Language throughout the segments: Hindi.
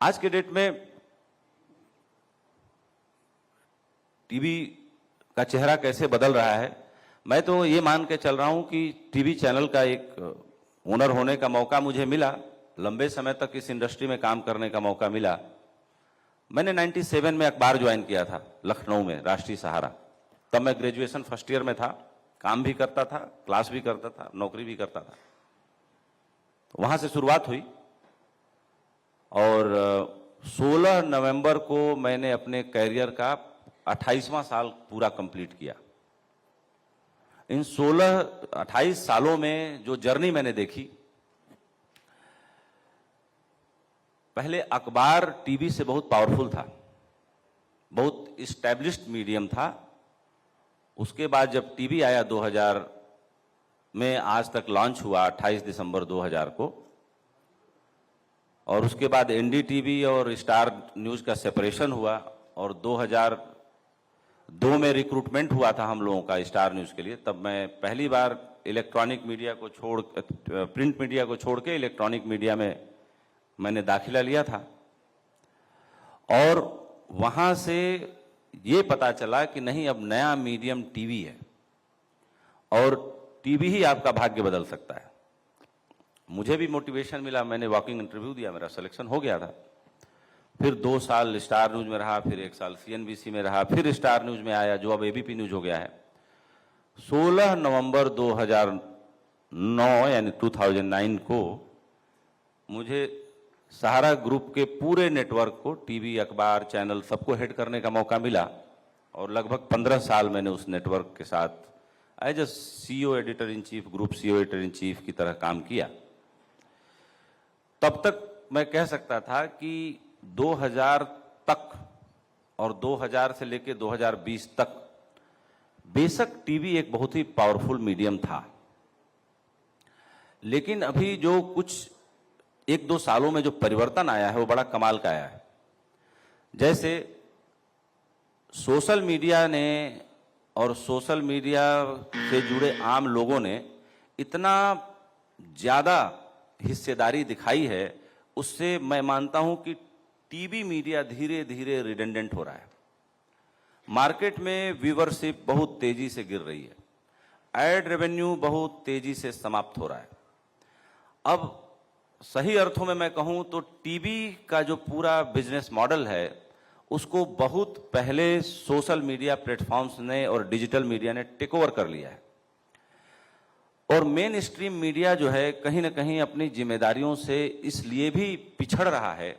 आज के डेट में टीवी का चेहरा कैसे बदल रहा है, मैं तो ये मान के चल रहा हूं कि टीवी चैनल का एक ओनर होने का मौका मुझे मिला, लंबे समय तक इस इंडस्ट्री में काम करने का मौका मिला। मैंने 97 में अखबार ज्वाइन किया था लखनऊ में, राष्ट्रीय सहारा। तब मैं ग्रेजुएशन फर्स्ट ईयर में था, काम भी करता था, क्लास भी करता था, नौकरी भी करता था। वहां से शुरुआत हुई और 16 नवंबर को मैंने अपने कैरियर का 28वां साल पूरा कंप्लीट किया। इन 28 सालों में जो जर्नी मैंने देखी, पहले अखबार टीवी से बहुत पावरफुल था, बहुत इस्टेब्लिश्ड मीडियम था। उसके बाद जब टीवी आया 2000 में, आज तक लॉन्च हुआ 28 दिसंबर 2000 को, और उसके बाद एनडीटीवी और स्टार न्यूज़ का सेपरेशन हुआ और 2002 में रिक्रूटमेंट हुआ था हम लोगों का स्टार न्यूज़ के लिए। तब मैं पहली बार इलेक्ट्रॉनिक मीडिया को प्रिंट मीडिया को छोड़ के इलेक्ट्रॉनिक मीडिया में मैंने दाखिला लिया था। और वहाँ से ये पता चला कि नहीं, अब नया मीडियम टीवी है और टीवी ही आपका भाग्य बदल सकता है। मुझे भी मोटिवेशन मिला, मैंने वॉकिंग इंटरव्यू दिया, मेरा सिलेक्शन हो गया था। फिर 2 साल स्टार न्यूज़ में रहा, फिर 1 साल सीएनबीसी में रहा, फिर स्टार न्यूज़ में आया जो अब एबीपी न्यूज़ हो गया है। 16 नवंबर 2009 यानी 2009 को मुझे सहारा ग्रुप के पूरे नेटवर्क को, टीवी, अखबार, चैनल, सबको हेड करने का मौका मिला और लगभग 15 साल मैंने उस नेटवर्क के साथ as a CEO editor in chief, group CEO editor in chief की तरह काम किया। तब तक मैं कह सकता था कि 2000 तक और 2000 से लेकर 2020 तक बेशक टीवी एक बहुत ही पावरफुल मीडियम था, लेकिन अभी जो कुछ 1-2 सालों में जो परिवर्तन आया है वो बड़ा कमाल का आया है। जैसे सोशल मीडिया ने और सोशल मीडिया से जुड़े आम लोगों ने इतना ज़्यादा हिस्सेदारी दिखाई है, उससे मैं मानता हूं कि टीवी मीडिया धीरे धीरे रिडेंडेंट हो रहा है। मार्केट में व्यूवरशिप बहुत तेजी से गिर रही है, एड रेवेन्यू बहुत तेजी से समाप्त हो रहा है। अब सही अर्थों में मैं कहूं तो टीवी का जो पूरा बिजनेस मॉडल है उसको बहुत पहले सोशल मीडिया प्लेटफॉर्म्स ने और डिजिटल मीडिया ने टेक ओवर कर लिया है। और मेन स्ट्रीम मीडिया जो है कहीं ना कहीं अपनी जिम्मेदारियों से इसलिए भी पिछड़ रहा है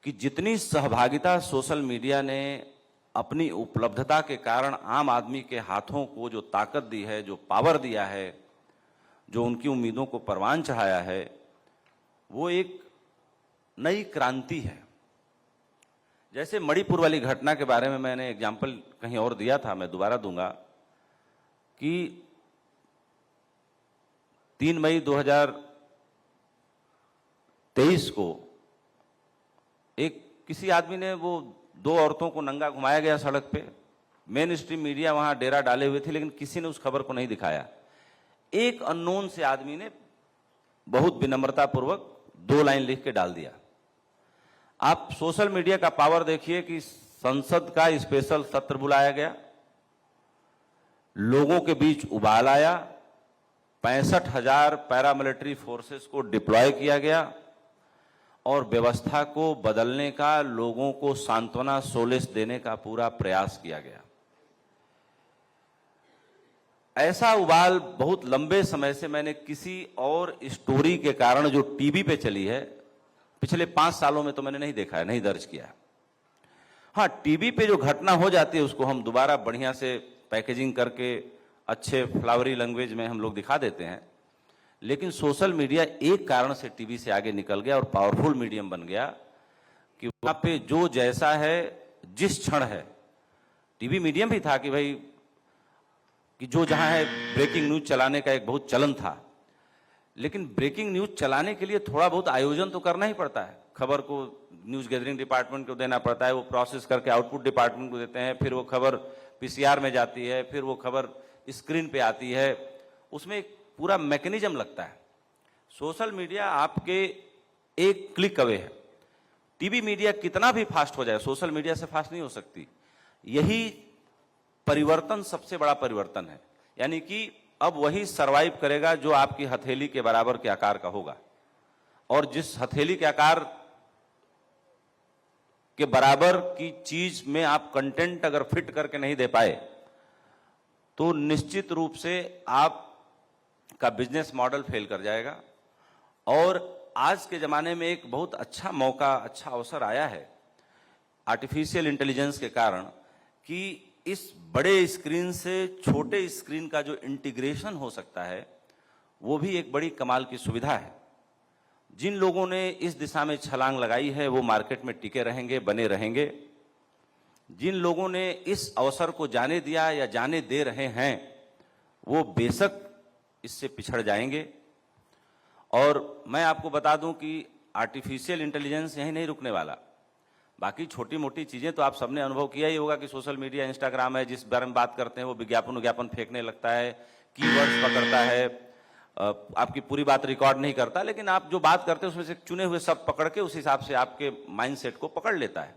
कि जितनी सहभागिता सोशल मीडिया ने अपनी उपलब्धता के कारण आम आदमी के हाथों को जो ताकत दी है, जो पावर दिया है, जो उनकी उम्मीदों को परवान चढ़ाया है, वो एक नई क्रांति है। जैसे मणिपुर वाली घटना के बारे में मैंने एग्जाम्पल कहीं और दिया था, मैं दोबारा दूंगा कि 3 मई 2023 को किसी आदमी ने, वो 2 औरतों को नंगा घुमाया गया सड़क पे। मेन स्ट्रीम मीडिया वहां डेरा डाले हुए थे, लेकिन किसी ने उस खबर को नहीं दिखाया। एक अननोन से आदमी ने बहुत विनम्रतापूर्वक 2 लाइन लिख के डाल दिया। आप सोशल मीडिया का पावर देखिए कि संसद का स्पेशल सत्र बुलाया गया, लोगों के बीच उबाल आया, 65,000 पैरामिलिट्री फोर्सेस को डिप्लॉय किया गया और व्यवस्था को बदलने का, लोगों को सांत्वना, सोलेस देने का पूरा प्रयास किया गया। ऐसा उबाल बहुत लंबे समय से मैंने किसी और स्टोरी के कारण जो टीवी पे चली है पिछले 5 सालों में तो मैंने नहीं देखा है, नहीं दर्ज किया है। हाँ, टीवी पे जो घटना हो जाती है उसको हम दोबारा बढ़िया से पैकेजिंग करके अच्छे फ्लावरी लैंग्वेज में हम लोग दिखा देते हैं, लेकिन सोशल मीडिया एक कारण से टीवी से आगे निकल गया और पावरफुल मीडियम बन गया कि वहां पे जो जैसा है, जिस क्षण है, टीवी मीडियम भी था कि भाई कि जो जहां है ब्रेकिंग न्यूज चलाने का एक बहुत चलन था, लेकिन ब्रेकिंग न्यूज चलाने के लिए थोड़ा बहुत आयोजन तो करना ही पड़ता है। खबर को न्यूज गैदरिंग डिपार्टमेंट को देना पड़ता है, वो प्रोसेस करके आउटपुट डिपार्टमेंट को देते हैं, फिर वो खबर पीसीआर में जाती है, फिर वो खबर स्क्रीन पे आती है, उसमें एक पूरा मैकेनिज्म लगता है। सोशल मीडिया आपके एक क्लिक अवे है, टीवी मीडिया कितना भी फास्ट हो जाए, सोशल मीडिया से फास्ट नहीं हो सकती। यही परिवर्तन सबसे बड़ा परिवर्तन है, यानी कि अब वही सरवाइव करेगा जो आपकी हथेली के बराबर के आकार का होगा, और जिस हथेली के आकार के बराबर की चीज में आप कंटेंट अगर फिट करके नहीं दे पाए तो निश्चित रूप से आपका बिजनेस मॉडल फेल कर जाएगा। और आज के ज़माने में एक बहुत अच्छा मौका, अच्छा अवसर आया है आर्टिफिशियल इंटेलिजेंस के कारण, कि इस बड़े स्क्रीन से छोटे स्क्रीन का जो इंटीग्रेशन हो सकता है वो भी एक बड़ी कमाल की सुविधा है। जिन लोगों ने इस दिशा में छलांग लगाई है वो मार्केट में टिके रहेंगे, बने रहेंगे। जिन लोगों ने इस अवसर को जाने दिया या जाने दे रहे हैं वो बेशक इससे पिछड़ जाएंगे। और मैं आपको बता दूं कि आर्टिफिशियल इंटेलिजेंस यहीं नहीं रुकने वाला। बाकी छोटी मोटी चीज़ें तो आप सबने अनुभव किया ही होगा कि सोशल मीडिया, इंस्टाग्राम है, जिस बारे में बात करते हैं वो विज्ञापन फेंकने लगता है, कीवर्ड्स पकड़ता है, आपकी पूरी बात रिकॉर्ड नहीं करता, लेकिन आप जो बात करते हैं उसमें से चुने हुए शब्द पकड़ के उस हिसाब से आपके माइंडसेट को पकड़ लेता है।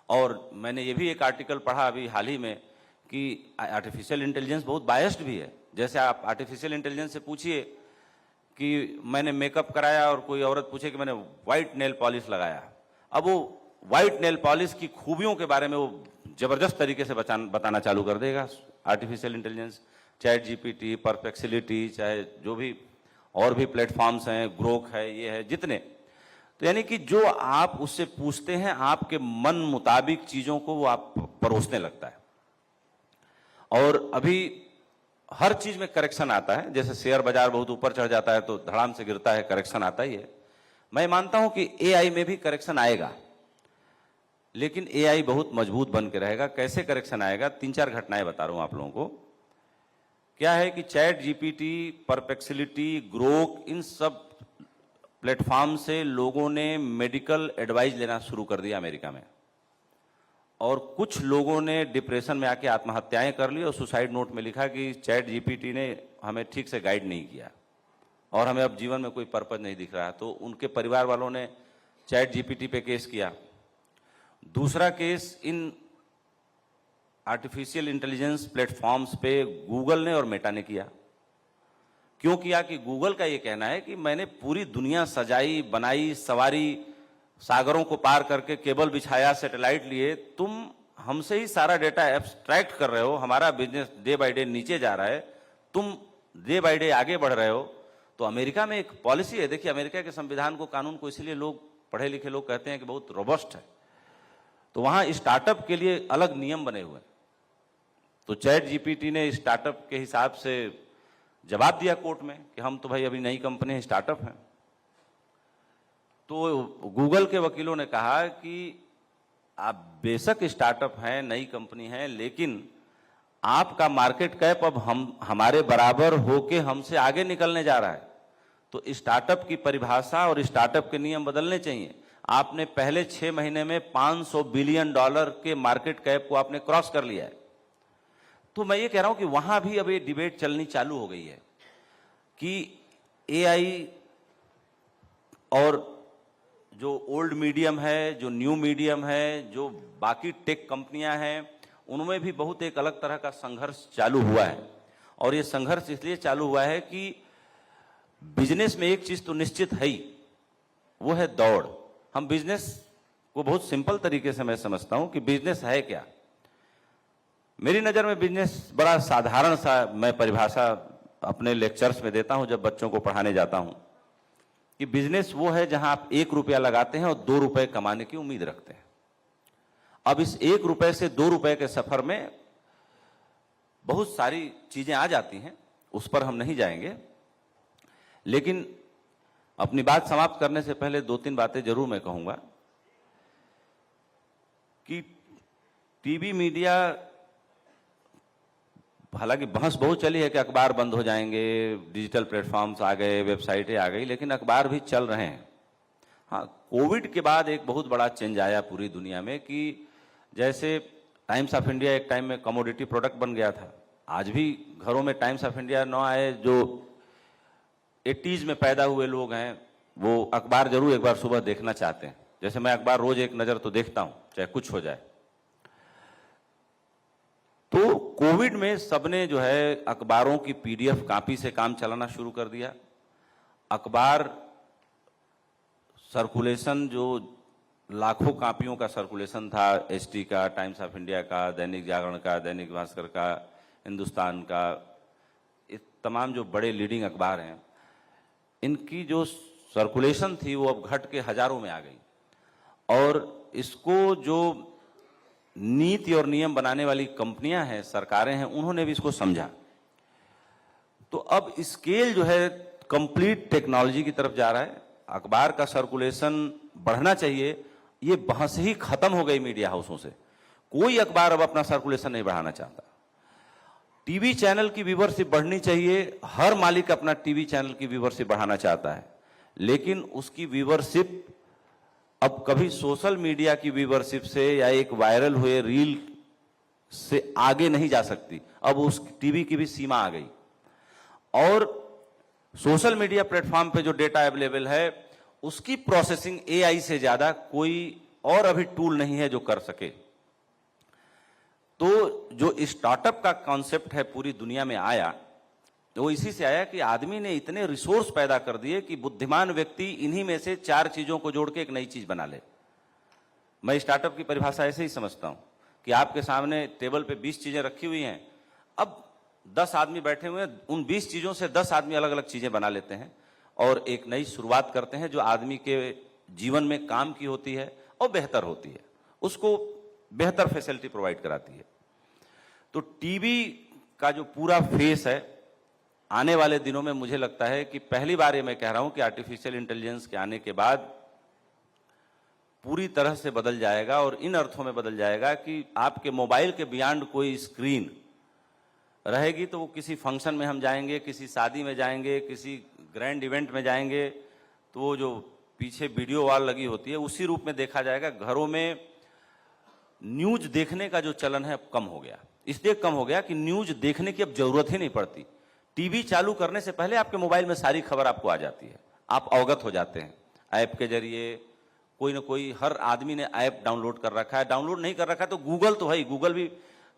और मैंने ये भी एक आर्टिकल पढ़ा अभी हाल ही में कि आर्टिफिशियल इंटेलिजेंस बहुत बायस्ड भी है। जैसे आप आर्टिफिशियल इंटेलिजेंस से पूछिए कि मैंने मेकअप कराया और कोई औरत पूछे कि मैंने व्हाइट नेल पॉलिश लगाया, अब वो व्हाइट नेल पॉलिश की खूबियों के बारे में वो जबरदस्त तरीके से बताना चालू कर देगा artificial intelligence. Chat GPT, perplexity, चाहे जो भी और भी प्लेटफॉर्म्स हैं, ग्रोक है, ये है, जितने, तो यानी कि जो आप उससे पूछते हैं आपके मन मुताबिक चीजों को वो आप परोसने लगता है। और अभी हर चीज में करेक्शन आता है। जैसे शेयर बाजार बहुत ऊपर चढ़ जाता है तो धड़ाम से गिरता है, करेक्शन आता ही है। मैं मानता हूं कि एआई में भी करेक्शन आएगा, लेकिन एआई बहुत मजबूत बन के रहेगा। कैसे करेक्शन आएगा, 3-4 घटनाएं बता रहा हूं आप लोगों को। क्या है कि चैट जीपीटी, परप्लेक्सिटी, ग्रोक, इन सब प्लेटफॉर्म से लोगों ने मेडिकल एडवाइस लेना शुरू कर दिया अमेरिका में, और कुछ लोगों ने डिप्रेशन में आके आत्महत्याएं कर ली और सुसाइड नोट में लिखा कि चैट जीपीटी ने हमें ठीक से गाइड नहीं किया और हमें अब जीवन में कोई पर्पज नहीं दिख रहा। तो उनके परिवार वालों ने चैट जीपीटी पे केस किया। दूसरा case in artificial intelligence platforms पे गूगल ने और मेटा ने किया। क्यों किया कि गूगल का ये कहना है कि मैंने पूरी दुनिया सजाई, बनाई, सवारी, सागरों को पार करके केबल बिछाया, सैटेलाइट लिए, तुम हमसे ही सारा डेटा एब्स्ट्रैक्ट कर रहे हो, हमारा बिजनेस डे बाय डे नीचे जा रहा है, तुम डे बाय डे आगे बढ़ रहे हो। तो अमेरिका में एक पॉलिसी है, देखिए अमेरिका के संविधान को, कानून को इसलिए लोग, पढ़े लिखे लोग कहते हैं कि बहुत रोबस्ट है। तो वहां स्टार्टअप के लिए अलग नियम बने हुए हैं। तो चैट जीपीटी ने स्टार्टअप के हिसाब से जवाब दिया कोर्ट में कि हम तो भाई अभी नई कंपनी है, स्टार्टअप है। तो गूगल के वकीलों ने कहा कि आप बेशक स्टार्टअप हैं, नई कंपनी है, लेकिन आपका मार्केट कैप अब हमारे बराबर होके हमसे आगे निकलने जा रहा है। तो स्टार्टअप की परिभाषा और स्टार्टअप के नियम बदलने चाहिए। आपने पहले 6 महीने में $500 बिलियन के मार्केट कैप को आपने क्रॉस कर लिया है। तो मैं ये कह रहा हूं कि वहां भी अब ये डिबेट चलनी चालू हो गई है कि एआई और जो ओल्ड मीडियम है, जो न्यू मीडियम है, जो बाकी टेक कंपनियां हैं, उनमें भी बहुत एक अलग तरह का संघर्ष चालू हुआ है। और ये संघर्ष इसलिए चालू हुआ है कि बिजनेस में एक चीज तो निश्चित है ही, वो है दौड़। हम बिजनेस को बहुत सिंपल तरीके से मैं समझता हूं कि बिजनेस है क्या। मेरी नज़र में बिजनेस बड़ा साधारण सा, मैं परिभाषा अपने लेक्चर्स में देता हूं जब बच्चों को पढ़ाने जाता हूं, कि बिजनेस वो है जहां आप 1 रुपया लगाते हैं और 2 रुपए कमाने की उम्मीद रखते हैं। अब इस 1 रुपए से 2 रुपए के सफर में बहुत सारी चीजें आ जाती हैं, उस पर हम नहीं जाएंगे। लेकिन अपनी बात समाप्त करने से पहले 2-3 बातें जरूर मैं कहूंगा कि टीवी मीडिया, हालांकि बहस बहुत चली है कि अखबार बंद हो जाएंगे, डिजिटल प्लेटफॉर्म्स आ गए, वेबसाइटें आ गई, लेकिन अखबार भी चल रहे हैं। हाँ, कोविड के बाद एक बहुत बड़ा चेंज आया पूरी दुनिया में कि जैसे टाइम्स ऑफ इंडिया एक टाइम में कमोडिटी प्रोडक्ट बन गया था। आज भी घरों में टाइम्स ऑफ इंडिया न आए, जो 80s में पैदा हुए लोग हैं वो अखबार जरूर एक बार सुबह देखना चाहते हैं। जैसे मैं अखबार रोज एक नज़र तो देखता हूं, चाहे कुछ हो जाए। तो कोविड में सबने जो है अखबारों की पीडीएफ कॉपी से काम चलाना शुरू कर दिया। अखबार सर्कुलेशन जो लाखों कापियों का सर्कुलेशन था, एसटी का, टाइम्स ऑफ इंडिया का, दैनिक जागरण का, दैनिक भास्कर का, हिंदुस्तान का, ये तमाम जो बड़े लीडिंग अखबार हैं, इनकी जो सर्कुलेशन थी वो अब घट के हजारों में आ गई। और इसको जो नीति और नियम बनाने वाली कंपनियां हैं, सरकारें हैं, उन्होंने भी इसको समझा। तो अब स्केल जो है कंप्लीट टेक्नोलॉजी की तरफ जा रहा है। अखबार का सर्कुलेशन बढ़ना चाहिए, ये बहस ही खत्म हो गई मीडिया हाउसों से। कोई अखबार अब अपना सर्कुलेशन नहीं बढ़ाना चाहता। टीवी चैनल की व्यूवरशिप बढ़नी चाहिए, हर मालिक अपना टीवी चैनल की व्यूवरशिप बढ़ाना चाहता है, लेकिन उसकी व्यूवरशिप अब कभी सोशल मीडिया की व्यूवरशिप से या एक वायरल हुए रील से आगे नहीं जा सकती। अब उस टीवी की भी सीमा आ गई। और सोशल मीडिया प्लेटफॉर्म पे जो डेटा अवेलेबल है, उसकी प्रोसेसिंग एआई से ज्यादा कोई और अभी टूल नहीं है जो कर सके। तो जो स्टार्टअप का कॉन्सेप्ट है पूरी दुनिया में आया, वो इसी से आया कि आदमी ने इतने रिसोर्स पैदा कर दिए कि बुद्धिमान व्यक्ति इन्हीं में से 4 चीजों को जोड़ के एक नई चीज बना ले। मैं स्टार्टअप की परिभाषा ऐसे ही समझता हूं कि आपके सामने टेबल पे 20 चीजें रखी हुई हैं, अब 10 आदमी बैठे हुए हैं, उन 20 चीजों से 10 आदमी अलग अलग चीजें बना लेते हैं और एक नई शुरुआत करते हैं जो आदमी के जीवन में काम की होती है और बेहतर होती है, उसको बेहतर फैसिलिटी प्रोवाइड कराती है। तो टीवी का जो पूरा फेस है, आने वाले दिनों में मुझे लगता है कि पहली बार ये मैं कह रहा हूं कि आर्टिफिशियल इंटेलिजेंस के आने के बाद पूरी तरह से बदल जाएगा। और इन अर्थों में बदल जाएगा कि आपके मोबाइल के बियॉन्ड कोई स्क्रीन रहेगी, तो वो किसी फंक्शन में हम जाएंगे, किसी शादी में जाएंगे, किसी ग्रैंड इवेंट में जाएंगे, तो वो जो पीछे वीडियो वॉल लगी होती है उसी रूप में देखा जाएगा। घरों में न्यूज देखने का जो चलन है अब कम हो गया, इसलिए कम हो गया कि न्यूज देखने की अब जरूरत ही नहीं पड़ती। टीवी चालू करने से पहले आपके मोबाइल में सारी खबर आपको आ जाती है, आप अवगत हो जाते हैं ऐप के जरिए। कोई ना कोई, हर आदमी ने ऐप डाउनलोड कर रखा है, डाउनलोड नहीं कर रखा है तो गूगल तो है, गूगल भी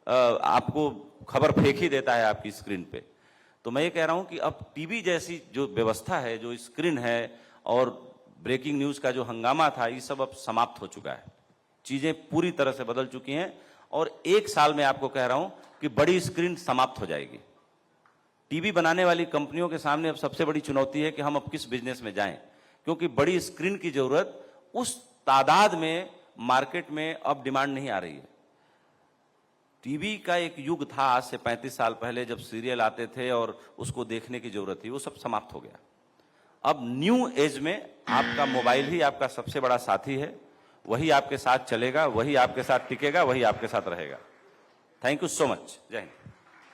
आपको खबर फेंक ही देता है आपकी स्क्रीन पे। तो मैं ये कह रहा हूं कि अब टीवी जैसी जो व्यवस्था है, जो स्क्रीन है और ब्रेकिंग न्यूज का जो हंगामा था, ये सब अब समाप्त हो चुका है। चीजें पूरी तरह से बदल चुकी हैं और 1 साल में आपको कह रहा हूं कि बड़ी स्क्रीन समाप्त हो जाएगी। टीवी बनाने वाली कंपनियों के सामने अब सबसे बड़ी चुनौती है कि हम अब किस बिजनेस में जाएं, क्योंकि बड़ी स्क्रीन की जरूरत उस तादाद में मार्केट में अब डिमांड नहीं आ रही है। टीवी का एक युग था आज से 35 साल पहले, जब सीरियल आते थे और उसको देखने की जरूरत थी, वो सब समाप्त हो गया। अब न्यू एज में आपका मोबाइल ही आपका सबसे बड़ा साथी है, वही आपके साथ चलेगा, वही आपके साथ टिकेगा, वही आपके साथ रहेगा। Thank you so much. जय हिंद।